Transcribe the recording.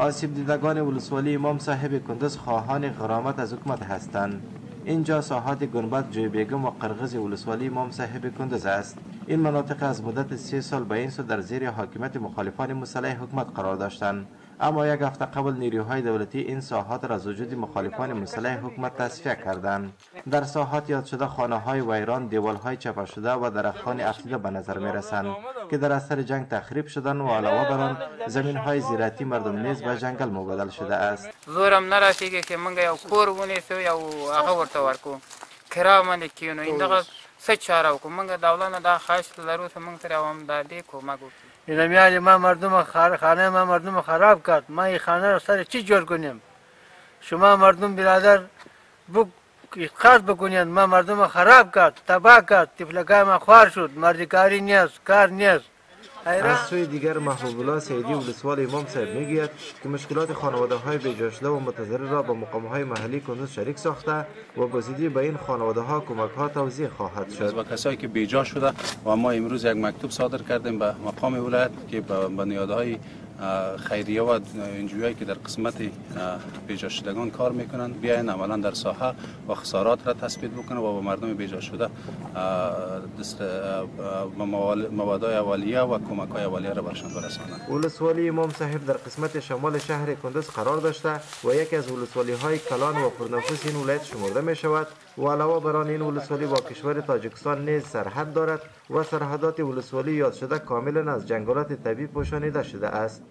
آسیب دیدگان ولسوالی امام صاحب کندز خواهان غرامت از حکومت هستند. اینجا ساحات گنبد، جوی بیگم و قرغز ولسوالی امام صاحب کندز است. این مناطق از مدت 3 سال به این سو در زیر حاکمیت مخالفان مسلح حکومت قرار داشتند، اما یک هفته قبل نیروهای دولتی این ساحات را از وجود مخالفان مسلح حکومت تصفیه کردند. در ساحات یاد شده خانه‌های ویران، دیوال‌های چپه شده و درختان افسیده به نظر می‌رسند که در اثر جنگ تخریب شدن و علاوه بر آن زمین‌های زراعتی مردم نیز به جنگل مبادل شده است. زورم نرسیږي چې موږ یو کور ونیسو یو هغه ورته ورکو کرا باندې کینو این دغه څه چاره وکړو موږ دولت نه دا خواهش لرو چې موږ سره همدردي کومک وکړي. اینا میاد ما مردم خانه ما مردم خراب کرد، ما این خانه رو سر چی جور کنیم؟ شما مردم برادر خرج بکنید، ما مردم خراب کرد، تباه کرد، طفلکای ما خوار شد، مردکاری نیست، کار نیست. از سوی دیگر محبوب الله سیدی ولسوال امام صاحب میگوید که مشکلات خانواده های بیجا شده و متضرر را با مقام های محلی کندز شریک ساخته و گزیده به این خانواده ها کمک ها توزیع خواهد شد. با کسایی که بیجا شده و ما امروز یک مکتوب صادر کردیم به مقام ولایت که به بنیادهای خیریه و انجویایی که در قسمت بیجا شدگان کار میکنند بیاین عملا در ساحه و خسارات را تثبیت بکنند و با مردم بیجا شده موادهای اولیه و کمک‌های اولیه را برشان برسانند. ولسوالی امام صاحب در قسمت شمال شهر کندز قرار داشته و یکی از ولسوالی های کلان و پرنفوذ این ولایت شمرده می شود و علاوه بر آن این ولسوالی با کشور تاجیکستان نیز سرحد دارد و سرحدات ولسوالی یاد شده کاملا از جنگلات طبیعی پوشانیده شده است.